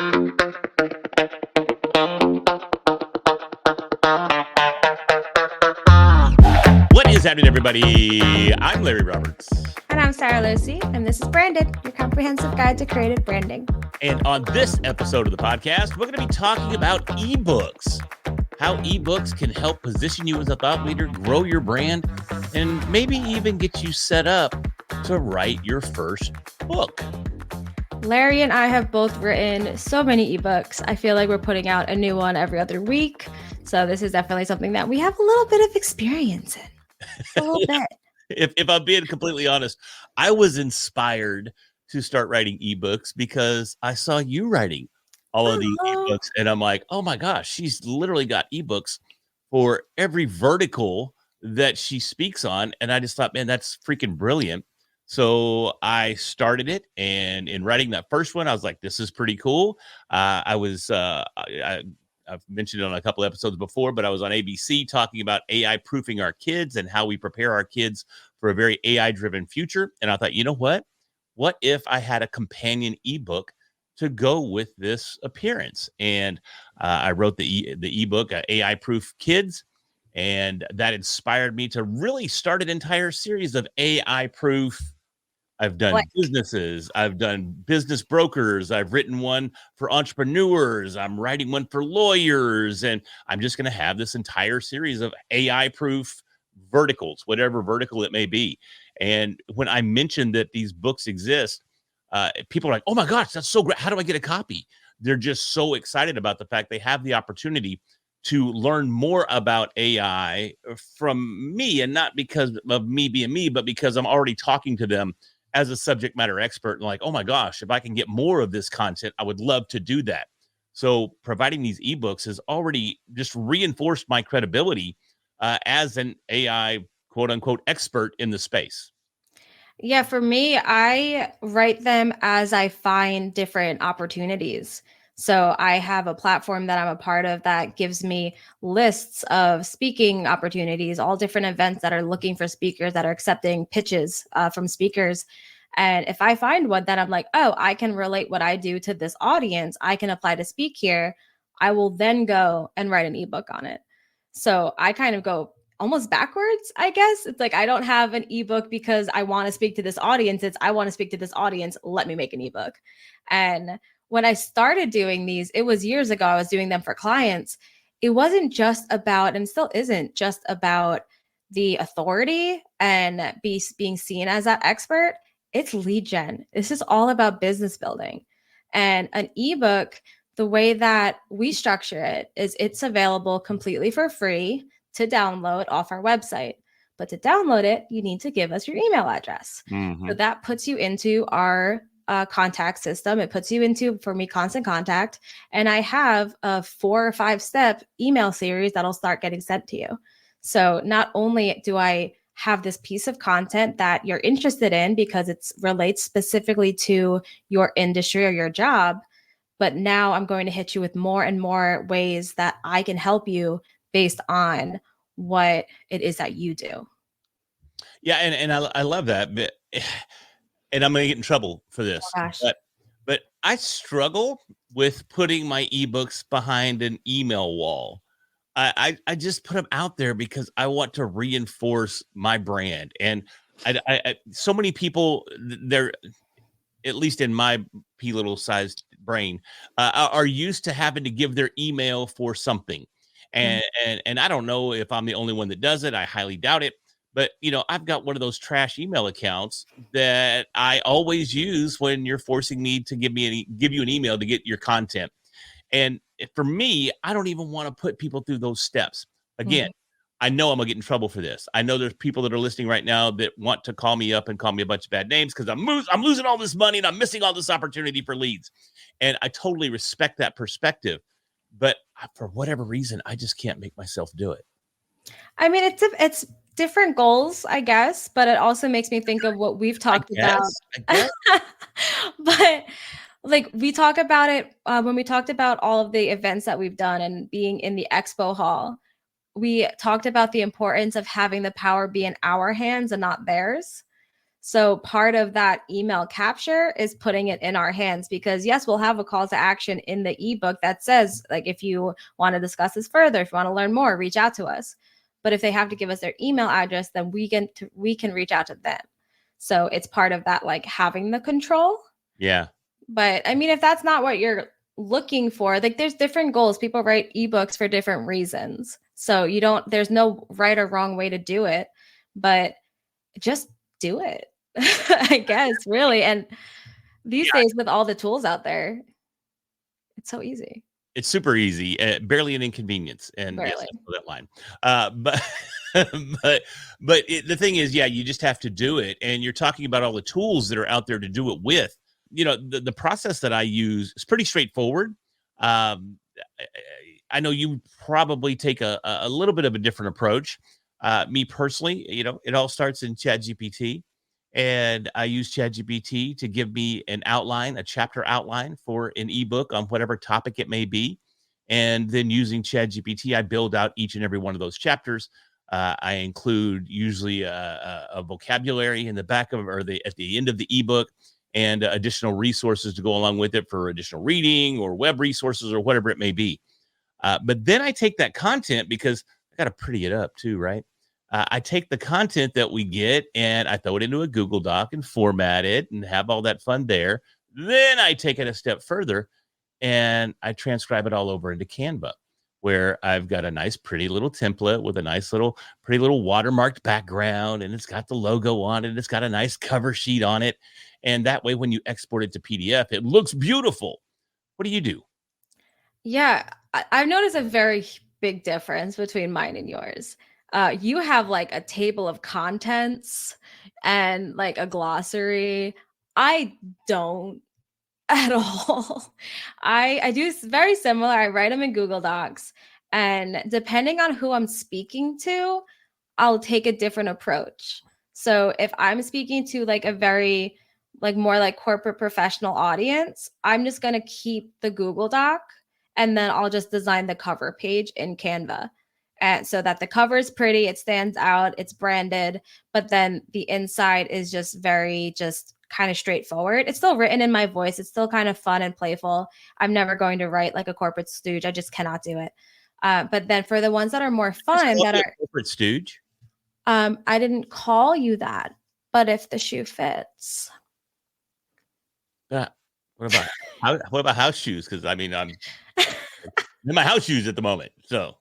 What is happening, everybody? I'm Larry Roberts. And I'm Sara, and this is Branded, your comprehensive guide to creative branding. And on this episode of the podcast, we're going to be talking about eBooks, how eBooks can help position you as a thought leader, grow your brand, and maybe even get you set up to write your first book. Larry and I have both written so many ebooks. I feel like we're putting out a new one every other week. So this is definitely something that we have a little bit of experience in. A little bit. If I'm being completely honest, I was inspired to start writing ebooks because I saw you writing all of these ebooks, and I'm like, oh my gosh, she's literally got ebooks for every vertical that she speaks on. And I just thought, man, that's freaking brilliant. So I started it, and in writing that first one, I was like, this is pretty cool. I've mentioned it on a couple episodes before, but I was on ABC talking about AI proofing our kids and how we prepare our kids for a very AI driven future. And I thought, you know what? What if I had a companion ebook to go with this appearance? And I wrote the ebook, AI Proof Kids. And that inspired me to really start an entire series of AI proof. I've done businesses, I've done business brokers, I've written one for entrepreneurs, I'm writing one for lawyers, and I'm just going to have this entire series of AI proof verticals, whatever vertical it may be. And when I mentioned that these books exist, people are like, oh my gosh, that's so great. How do I get a copy? They're just so excited about the fact they have the opportunity to learn more about AI from me, and not because of me being me, but because I'm already talking to them as a subject matter expert, and like, oh my gosh, if I can get more of this content, I would love to do that. So providing these ebooks has already just reinforced my credibility as an AI quote unquote expert in the space. Yeah, for me, I write them as I find different opportunities. So I have a platform that I'm a part of that gives me lists of speaking opportunities, all different events that are looking for speakers, that are accepting pitches from speakers. And if I find one that I'm like, oh, I can relate what I do to this audience, I can apply to speak here, I will then go and write an ebook on it. So I kind of go almost backwards, I guess. It's like I don't have an ebook because I want to speak to this audience. It's I want to speak to this audience. Let me make an ebook. And when I started doing these, it was years ago, I was doing them for clients. It wasn't just about, and still isn't just about, the authority and being seen as that expert. It's lead gen. This is all about business building. And an ebook, the way that we structure it is it's available completely for free to download off our website. But to download it, you need to give us your email address. Mm-hmm. So that puts you into our contact system. It puts you into, for me, Constant Contact. And I have a 4 or 5 step email series that'll start getting sent to you. So not only do I have this piece of content that you're interested in because it relates specifically to your industry or your job, but now I'm going to hit you with more and more ways that I can help you based on what it is that you do. Yeah, and I love that. But, and I'm going to get in trouble for this. Oh, but I struggle with putting my ebooks behind an email wall. I just put them out there because I want to reinforce my brand. And I so many people, they're, at least in my little sized brain, are used to having to give their email for something. And I don't know if I'm the only one that does it. I highly doubt it. But, you know, I've got one of those trash email accounts that I always use when you're forcing me to give you an email to get your content. And for me, I don't even want to put people through those steps. Again, I know I'm going to get in trouble for this. I know there's people that are listening right now that want to call me up and call me a bunch of bad names because I'm losing all this money and I'm missing all this opportunity for leads. And I totally respect that perspective. But for whatever reason, I just can't make myself do it. I mean, it's different goals, I guess, but it also makes me think of what we've talked about. But like we talk about it when we talked about all of the events that we've done and being in the expo hall, we talked about the importance of having the power be in our hands and not theirs. So part of that email capture is putting it in our hands, because yes, we'll have a call to action in the ebook that says, like, if you want to discuss this further, if you want to learn more, reach out to us. But if they have to give us their email address, then we can reach out to them. So it's part of that, like, having the control. Yeah. But I mean, if that's not what you're looking for, like, there's different goals. People write ebooks for different reasons. So there's no right or wrong way to do it, but just do it. I guess, really. And these days, with all the tools out there, it's so easy. It's super easy, barely an inconvenience. And yes, Barely. I know that line. But the thing is, yeah, you just have to do it. And you're talking about all the tools that are out there to do it with. The process that I use is pretty straightforward. Um, I know you probably take a little bit of a different approach. Me personally, it all starts in ChatGPT. And I use ChatGPT to give me an outline, a chapter outline for an ebook on whatever topic it may be. And then using ChatGPT, I build out each and every one of those chapters. I include usually a vocabulary in the back of, or at the end of the ebook, and additional resources to go along with it for additional reading or web resources or whatever it may be. But then I take that content, because I got to pretty it up too, right? I take the content that we get and I throw it into a Google Doc and format it and have all that fun there. Then I take it a step further and I transcribe it all over into Canva, where I've got a nice, pretty little template with a nice little, pretty little watermarked background, and it's got the logo on it. It's got a nice cover sheet on it. And that way, when you export it to PDF, it looks beautiful. What do you do? Yeah, I've noticed a very big difference between mine and yours. You have like a table of contents and like a glossary. I don't at all. I do very similar. I write them in Google Docs, and depending on who I'm speaking to, I'll take a different approach. So if I'm speaking to like a very, like, more like corporate professional audience, I'm just going to keep the Google Doc, and then I'll just design the cover page in Canva. And so that the cover is pretty, it stands out, it's branded, but then the inside is just kind of straightforward. It's still written in my voice. It's still kind of fun and playful. I'm never going to write like a corporate stooge. I just cannot do it. But then for the ones that are more fun, that are corporate stooge. I didn't call you that, but if the shoe fits. What about house shoes? Because I mean, I'm in my house shoes at the moment. So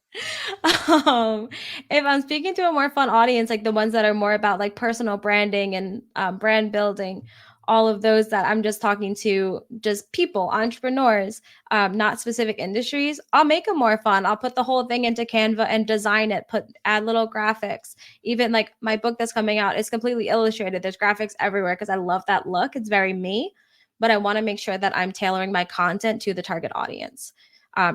If I'm speaking to a more fun audience, like the ones that are more about like personal branding and brand building, all of those that I'm just talking to, just people, entrepreneurs, not specific industries, I'll make them more fun. I'll put the whole thing into Canva and design it, add little graphics. Even like my book that's coming out is completely illustrated. There's graphics everywhere because I love that look. It's very me, but I want to make sure that I'm tailoring my content to the target audience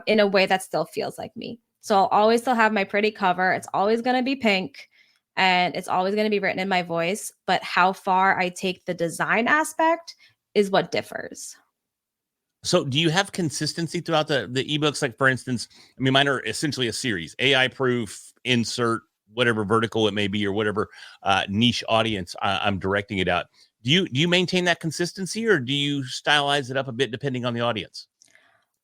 in a way that still feels like me. So I'll always still have my pretty cover. It's always going to be pink, and it's always going to be written in my voice. But how far I take the design aspect is what differs. So do you have consistency throughout the ebooks? Like, for instance, I mean, mine are essentially a series, AI proof, insert, whatever vertical it may be, or whatever niche audience I'm directing it out. Do you maintain that consistency, or do you stylize it up a bit depending on the audience?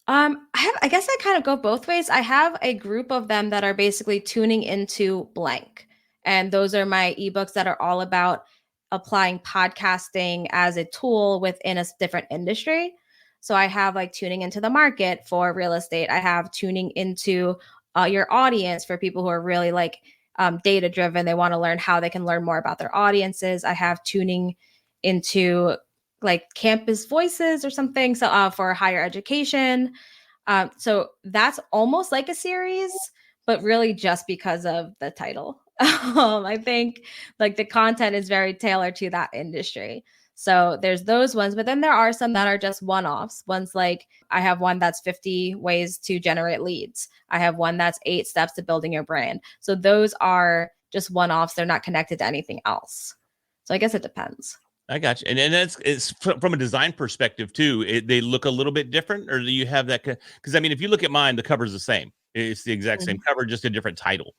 I guess I kind of go both ways. I have a group of them that are basically tuning into blank. And those are my ebooks that are all about applying podcasting as a tool within a different industry. So I have like tuning into the market for real estate. I have tuning into your audience for people who are really like data driven. They want to learn how they can learn more about their audiences. I have tuning into like campus voices or something. So for higher education. So that's almost like a series, but really just because of the title. I think like the content is very tailored to that industry. So there's those ones, but then there are some that are just one-offs. Ones like I have one that's 50 ways to generate leads. I have one that's 8 steps to building your brand. So those are just one-offs. They're not connected to anything else. So I guess it depends. I got you. And it's from a design perspective too. They look a little bit different, or do you have that? Because I mean, if you look at mine, the cover's the same. It's the exact same cover, just a different title.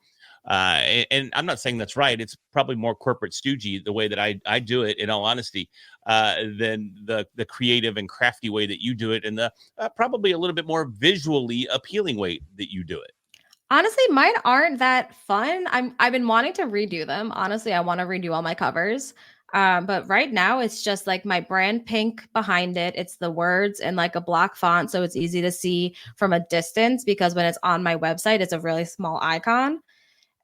And I'm not saying that's right. It's probably more corporate stoogey the way that I do it, in all honesty, than the creative and crafty way that you do it, and the probably a little bit more visually appealing way that you do it. Honestly, mine aren't that fun. I've been wanting to redo them. Honestly, I want to redo all my covers. But right now it's just like my brand pink behind it. It's the words in like a block font, so it's easy to see from a distance because when it's on my website, it's a really small icon.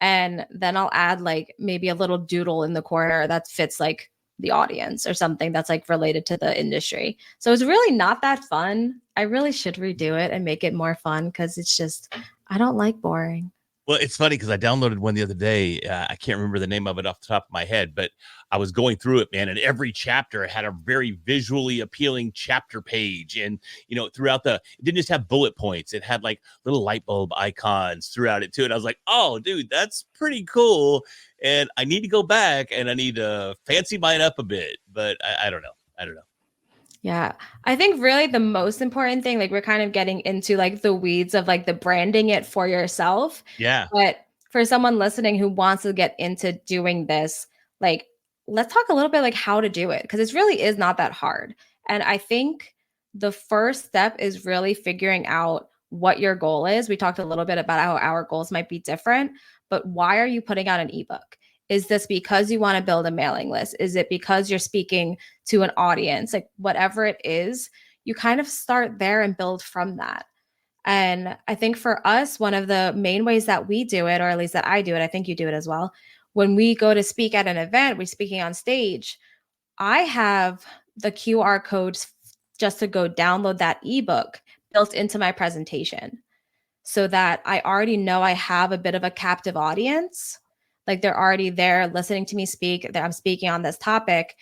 And then I'll add like maybe a little doodle in the corner that fits like the audience or something that's like related to the industry. So it's really not that fun. I really should redo it and make it more fun because it's just I don't like boring. Well, it's funny because I downloaded one the other day. I can't remember the name of it off the top of my head, but I was going through it, man, and every chapter had a very visually appealing chapter page. And, throughout it didn't just have bullet points, it had like little light bulb icons throughout it too. And I was like, oh, dude, that's pretty cool. And I need to go back and I need to fancy mine up a bit, but I don't know. I don't know. Yeah. I think really the most important thing, like we're kind of getting into like the weeds of like the branding it for yourself. Yeah. But for someone listening who wants to get into doing this, like let's talk a little bit like how to do it because it really is not that hard. And I think the first step is really figuring out what your goal is. We talked a little bit about how our goals might be different, but why are you putting out an ebook? Is this because you want to build a mailing list? Is it because you're speaking to an audience? Like whatever it is, you kind of start there and build from that. And I think for us, one of the main ways that we do it, or at least that I do it, I think you do it as well. When we go to speak at an event, we're speaking on stage. I have the QR codes just to go download that ebook built into my presentation so that I already know I have a bit of a captive audience. Like they're already there listening to me speak, that I'm speaking on this topic.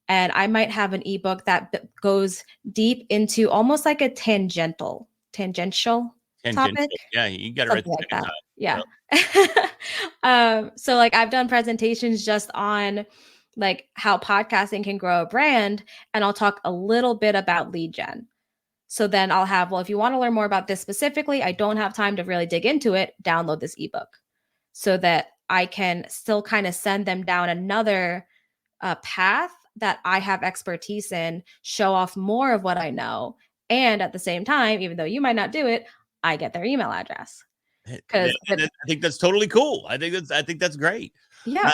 And I might have an ebook that goes deep into almost like a tangential topic, Yeah, you got it right something the like second that. time. Yeah. Yep. So like I've done presentations just on like how podcasting can grow a brand, and I'll talk a little bit about lead gen. So then I'll have, well, if you want to learn more about this specifically, I don't have time to really dig into it, download this ebook so that I can still kind of send them down another path that I have expertise in, show off more of what I know. And at the same time, even though you might not do it, I get their email address. Yeah, Because, and I think that's totally cool. I think that's great. Uh,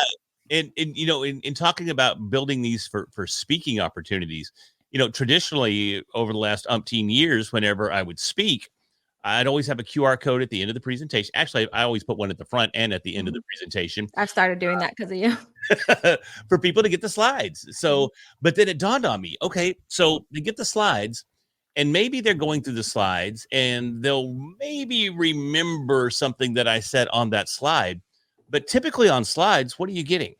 yeah. in talking about building these for speaking opportunities, traditionally over the last umpteen years, whenever I would speak, I'd always have a QR code at the end of the presentation. Actually, I always put one at the front and at the end of the presentation I've started doing that because of you. for people to get the slides. So, but then it dawned on me, okay, so they get the slides and maybe they're going through the slides and they'll maybe remember something that I said on that slide. But typically on slides, what are you getting?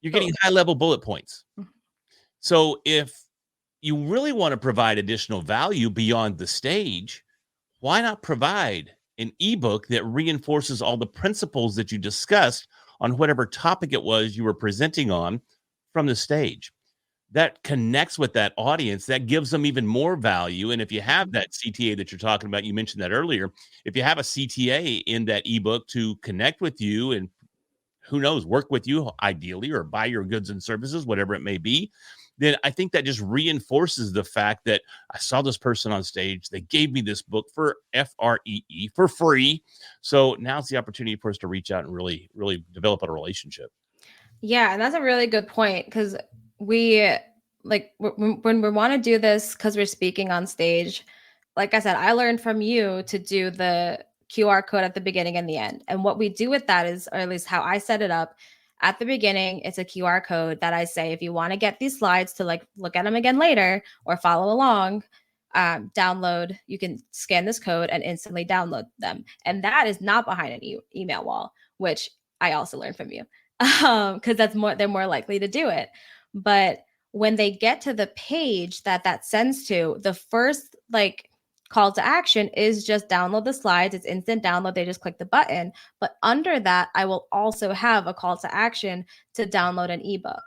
You're getting high level bullet points. So if you really want to provide additional value beyond the stage, why not provide an ebook that reinforces all the principles that you discussed on whatever topic it was you were presenting on from the stage? That connects with that audience, that gives them even more value. And if you have that CTA that you're talking about, you mentioned that earlier, if you have a CTA in that ebook to connect with you and who knows, work with you ideally or buy your goods and services, whatever it may be, then I think that just reinforces the fact that I saw this person on stage. They gave me this book for FREE for free. So now's the opportunity for us to reach out and really, really develop a relationship. Yeah, and that's a really good point because we like when we want to do this because we're speaking on stage. Like I said, I learned from you to do the QR code at the beginning and the end. And what we do with that is, or at least how I set it up, at the beginning, it's a QR code that I say, if you want to get these slides to like look at them again later or follow along, download, you can scan this code and instantly download them. And that is not behind an email wall, which I also learned from you because they're more likely to do it. But when they get to the page that sends to, the first like call to action is just download the slides. It's instant download. They just click the button. But under that, I will also have a call to action to download an ebook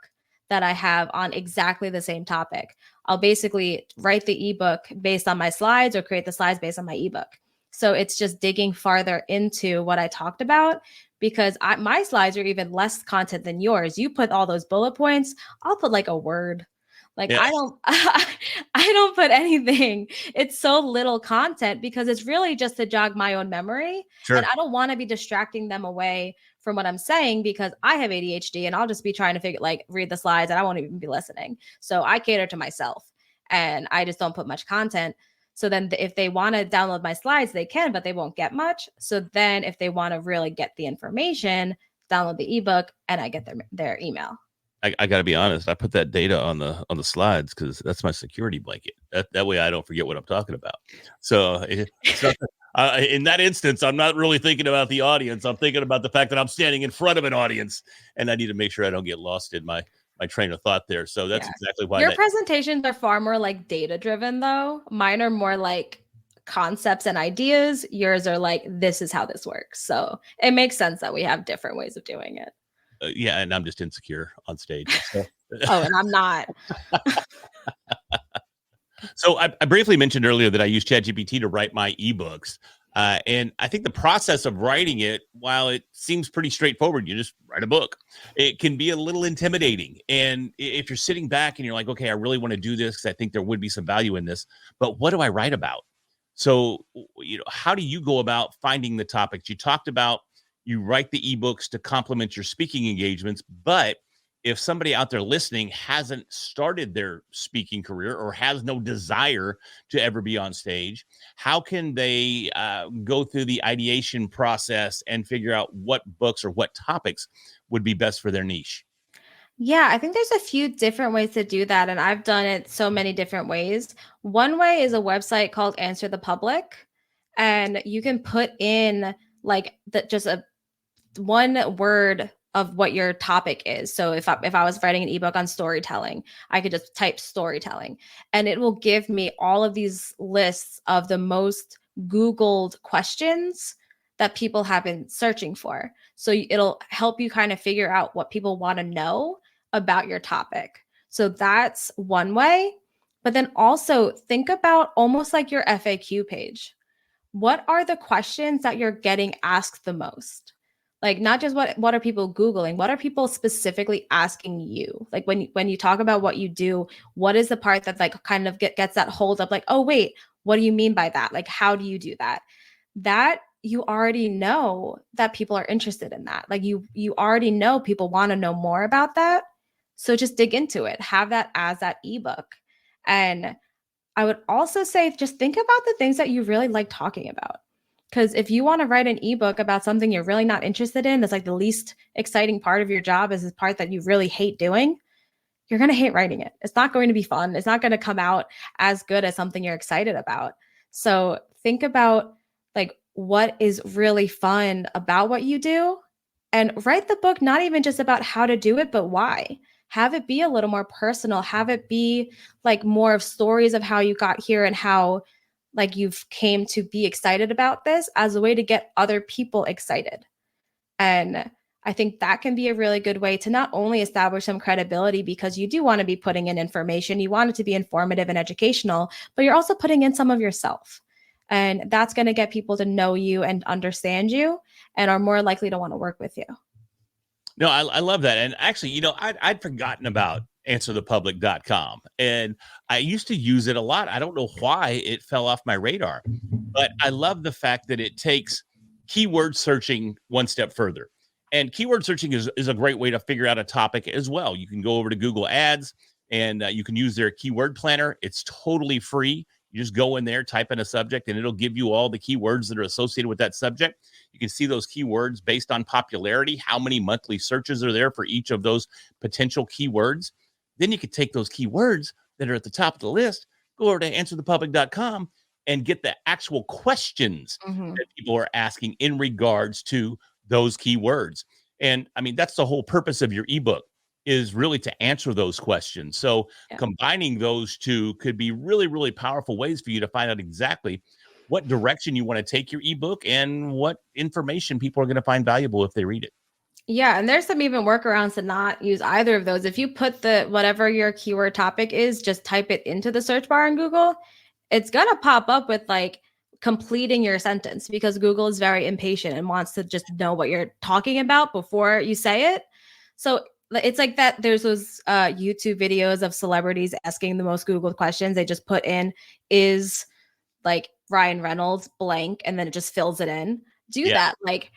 that I have on exactly the same topic. I'll basically write the ebook based on my slides or create the slides based on my ebook. So it's just digging farther into what I talked about because my slides are even less content than yours. You put all those bullet points, I'll put like a word. Like Yeah, I don't I don't put anything. It's so little content because it's really just to jog my own memory. And sure. I don't want to be distracting them away from what I'm saying because I have ADHD and I'll just be trying to read the slides and I won't even be listening. So I cater to myself and I just don't put much content. So then if they want to download my slides, they can, but they won't get much. So then if they want to really get the information, download the ebook and I get their email. I got to be honest. I put that data on the slides because that's my security blanket. That way I don't forget what I'm talking about. So it's not, in that instance, I'm not really thinking about the audience. I'm thinking about the fact that I'm standing in front of an audience, and I need to make sure I don't get lost in my train of thought there. So that's exactly why your presentations are far more like data driven, though. Mine are more like concepts and ideas. Yours are like, this is how this works. So it makes sense that we have different ways of doing it. Yeah, and I'm just insecure on stage. So. Oh, and I'm not. So I briefly mentioned earlier that I use ChatGPT to write my eBooks. And I think the process of writing it, while it seems pretty straightforward, you just write a book, it can be a little intimidating. And if you're sitting back and you're like, okay, I really want to do this because I think there would be some value in this, but what do I write about? So, how do you go about finding the topics? You talked about you write the ebooks to complement your speaking engagements, but if somebody out there listening hasn't started their speaking career or has no desire to ever be on stage, how can they go through the ideation process and figure out what books or what topics would be best for their niche? Yeah, I think there's a few different ways to do that. And I've done it so many different ways. One way is a website called Answer the Public. And you can put in like just a one word of what your topic is. So if I was writing an ebook on storytelling, I could just type storytelling and it will give me all of these lists of the most Googled questions that people have been searching for. So it'll help you kind of figure out what people want to know about your topic. So that's one way. But then also think about almost like your FAQ page. What are the questions that you're getting asked the most? Like not just what are people Googling, what are people specifically asking you? Like when you talk about what you do, what is the part that like kind of gets that hold up like, oh wait, what do you mean by that? Like how do you do that? That you already know that people are interested in that. Like you already know people want to know more about that. So just dig into it. Have that as that ebook. And I would also say just think about the things that you really like talking about. Because if you want to write an ebook about something you're really not interested in, that's like the least exciting part of your job is the part that you really hate doing, you're going to hate writing it. It's not going to be fun. It's not going to come out as good as something you're excited about. So think about like what is really fun about what you do and write the book, not even just about how to do it, but why. Have it be a little more personal. Have it be like more of stories of how you got here and how like you've came to be excited about this as a way to get other people excited. And I think that can be a really good way to not only establish some credibility because you do want to be putting in information, you want it to be informative and educational, but you're also putting in some of yourself. And that's going to get people to know you and understand you and are more likely to want to work with you. No, I love that. And actually, I'd forgotten about answerthepublic.com. And I used to use it a lot. I don't know why it fell off my radar, but I love the fact that it takes keyword searching one step further. And keyword searching is a great way to figure out a topic as well. You can go over to Google Ads and you can use their keyword planner. It's totally free. You just go in there, type in a subject, and it'll give you all the keywords that are associated with that subject. You can see those keywords based on popularity, how many monthly searches are there for each of those potential keywords. Then you could take those keywords that are at the top of the list, go over to answerthepublic.com and get the actual questions that people are asking in regards to those keywords. And I mean, that's the whole purpose of your ebook, is really to answer those questions. So combining those two could be really, really powerful ways for you to find out exactly what direction you want to take your ebook and what information people are going to find valuable if they read it. Yeah, and there's some even workarounds to not use either of those. If you put the whatever your keyword topic is, just type it into the search bar in Google, it's gonna pop up with like completing your sentence, because Google is very impatient and wants to just know what you're talking about before you say it. So it's like that. There's those YouTube videos of celebrities asking the most Googled questions. They just put in, is like Ryan Reynolds blank, and then it just fills it in. Do Yeah. that. Like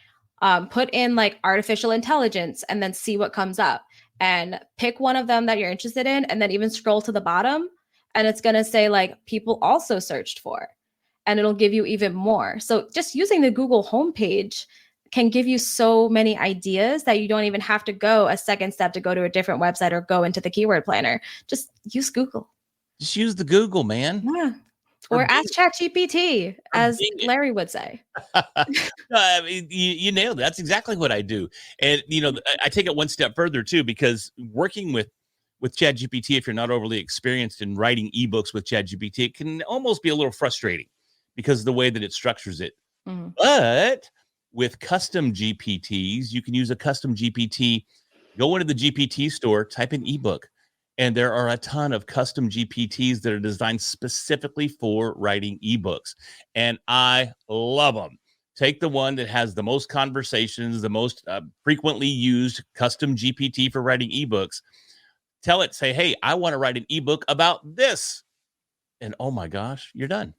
put in like artificial intelligence and then see what comes up, and pick one of them that you're interested in, and then even scroll to the bottom, and it's going to say like people also searched for, and it'll give you even more. So just using the Google homepage can give you so many ideas that you don't even have to go a second step to go to a different website or go into the keyword planner. Just use Google. Just use the Google, man. Yeah. Or ask ChatGPT, as Larry would say. I mean, you nailed it. That's exactly what I do. And, I take it one step further, too, because working with ChatGPT, if you're not overly experienced in writing ebooks with ChatGPT, it can almost be a little frustrating because of the way that it structures it. Mm-hmm. But with custom GPTs, you can use a custom GPT, go into the GPT store, type in ebook. And there are a ton of custom GPTs that are designed specifically for writing ebooks. And I love them. Take the one that has the most conversations, the most frequently used custom GPT for writing ebooks. Tell it, say, hey, I want to write an ebook about this. And oh my gosh, you're done.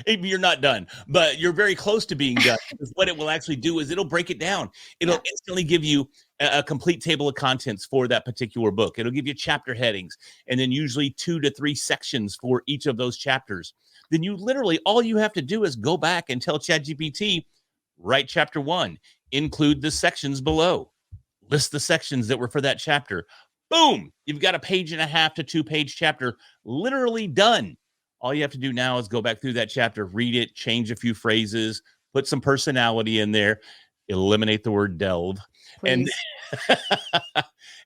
You're not done, but you're very close to being done. Because what it will actually do is it'll break it down. It'll instantly give you a complete table of contents for that particular book. It'll give you chapter headings, and then usually 2 to 3 sections for each of those chapters. Then you literally, all you have to do is go back and tell ChatGPT, write chapter 1, include the sections below, list the sections that were for that chapter. Boom, you've got a 1.5 to 2-page chapter literally done. All you have to do now is go back through that chapter, read it, change a few phrases, put some personality in there, eliminate the word delve, and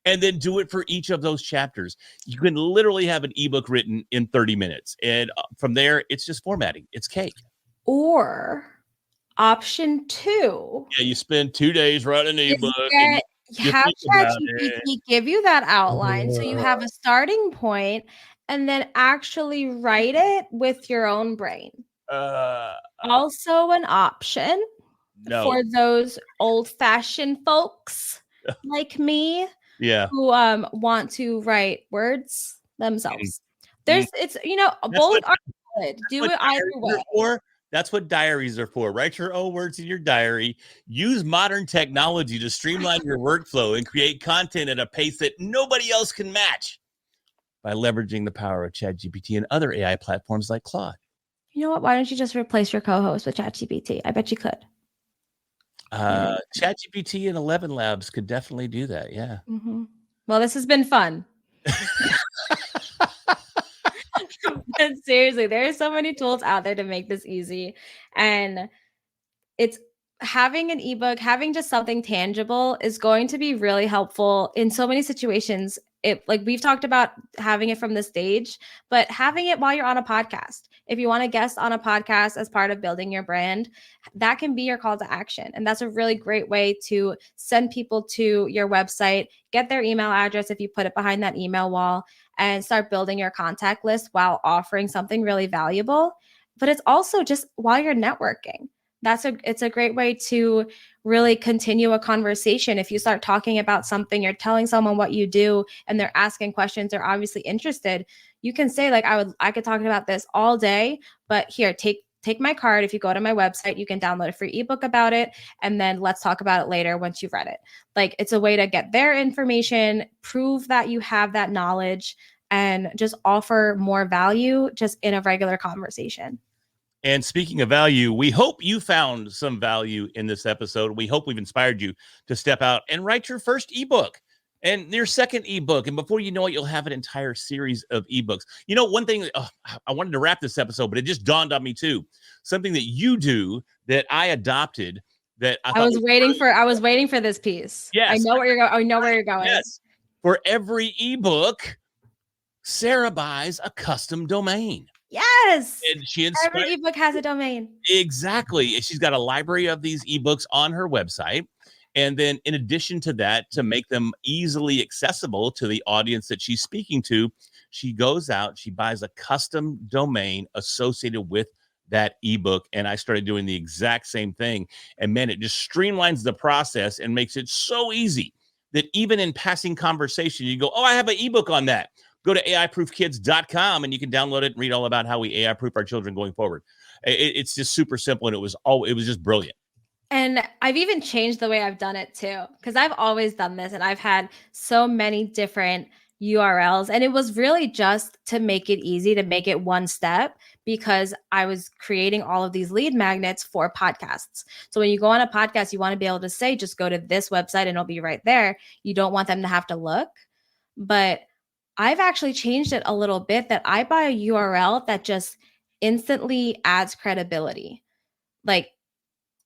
then do it for each of those chapters. You can literally have an ebook written in 30 minutes. And from there, it's just formatting. It's cake. Or option 2. Yeah, you spend 2 days writing an ebook. Have ChatGPT give you that outline so you have a starting point, and then actually write it with your own brain. Also an option for those old-fashioned folks like me, who want to write words themselves. It's both are good. Do it either way. That's what diaries are for. Write your own words in your diary. Use modern technology to streamline your workflow and create content at a pace that nobody else can match by leveraging the power of ChatGPT and other AI platforms like Claude. You know what? Why don't you just replace your co-host with ChatGPT? I bet you could. ChatGPT and 11 Labs could definitely do that. Yeah. Mm-hmm. Well, this has been fun. But seriously, there are so many tools out there to make this easy. And it's having an ebook, having just something tangible is going to be really helpful in so many situations. Like we've talked about having it from the stage, but having it while you're on a podcast. If you want to guest on a podcast as part of building your brand, that can be your call to action. And that's a really great way to send people to your website, get their email address if you put it behind that email wall, and start building your contact list while offering something really valuable. But it's also just while you're networking. It's a great way to really continue a conversation. If you start talking about something, you're telling someone what you do, and they're asking questions, they're obviously interested. You can say like, I could talk about this all day, but here, take my card. If you go to my website, you can download a free ebook about it, and then let's talk about it later once you've read it. Like, it's a way to get their information, prove that you have that knowledge, and just offer more value just in a regular conversation. And speaking of value, we hope you found some value in this episode. We hope we've inspired you to step out and write your first ebook and your second ebook. And before you know it, you'll have an entire series of ebooks. You know, one thing, I wanted to wrap this episode, but it just dawned on me too. Something that you do that I adopted that I was waiting for this piece. Yes. I know where you're going. Yes. For every ebook, Sara buys a custom domain. Yes. And every ebook has a domain. Exactly. And she's got a library of these ebooks on her website. And then in addition to that, to make them easily accessible to the audience that she's speaking to, she goes out, she buys a custom domain associated with that ebook, and I started doing the exact same thing. And man, it just streamlines the process and makes it so easy that even in passing conversation, you go, oh, I have an ebook on that. Go to aiproofkids.com and you can download it and read all about how we AI proof our children going forward. It's just super simple, and it was just brilliant. And I've even changed the way I've done it too, because I've always done this and I've had so many different URLs, and it was really just to make it easy, to make it one step, because I was creating all of these lead magnets for podcasts. So when you go on a podcast, you want to be able to say, just go to this website and it'll be right there. You don't want them to have to look. But I've actually changed it a little bit, that I buy a URL that just instantly adds credibility. Like,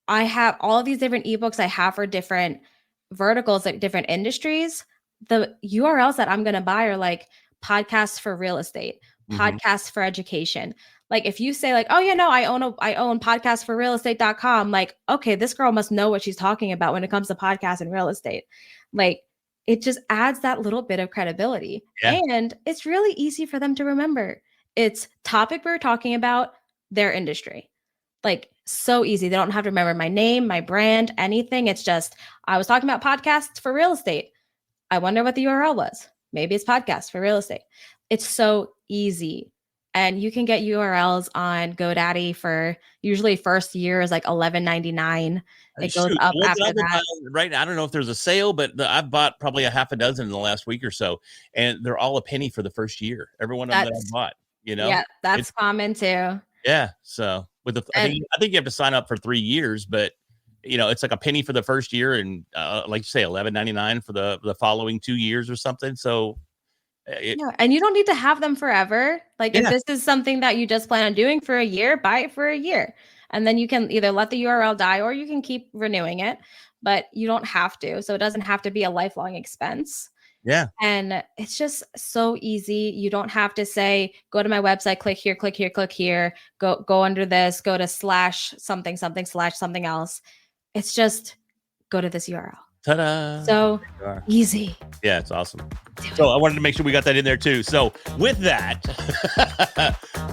I have all of these different ebooks I have for different verticals, like different industries. The URLs that I'm going to buy are like podcasts for real estate, podcasts for education. Like, if you say like, oh yeah, no, I own podcasts for realestate.com. Like, okay, this girl must know what she's talking about when it comes to podcasts and real estate. Like, it just adds that little bit of credibility. Yeah. And it's really easy for them to remember. It's topic we're talking about, their industry. Like, so easy. They don't have to remember my name, my brand, anything. It's just, I was talking about podcasts for real estate. I wonder what the URL was. Maybe it's podcast for real estate. It's so easy. And you can get URLs on GoDaddy for, usually first year is like $11.99. It goes up after that. Right. I don't know if there's a sale, but I've bought probably a half a dozen in the last week or so, and they're all a penny for the first year. Every one of them that I bought, Yeah, that's common too. Yeah. So I think you have to sign up for 3 years, but it's like a penny for the first year, and like you say, $11.99 for the following 2 years or something. So and you don't need to have them forever. Like, if this is something that you just plan on doing for a year, buy it for a year. And then you can either let the URL die or you can keep renewing it, but you don't have to. So it doesn't have to be a lifelong expense. Yeah. And it's just so easy. You don't have to say, go to my website, click here, click here, click here, go under this, go to slash something, something, slash something else. It's just go to this URL. Ta-da. So easy. Yeah, it's awesome. So I wanted to make sure we got that in there too. So with that,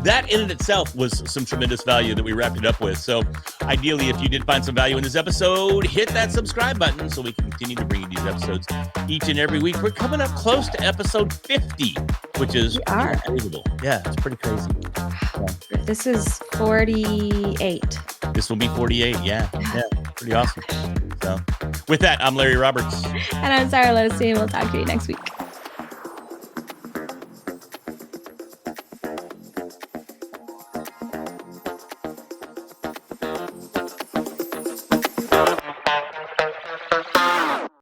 that in itself was some tremendous value that we wrapped it up with. So ideally, if you did find some value in this episode, hit that subscribe button so we can continue to bring you these episodes each and every week. We're coming up close to episode 50, which is unbelievable. Yeah, it's pretty crazy. Yeah. This is 48. This will be 48. Yeah, pretty awesome. So with that, I'm Larry Roberts. And I'm Sara. Let us see, and we'll talk to you next week.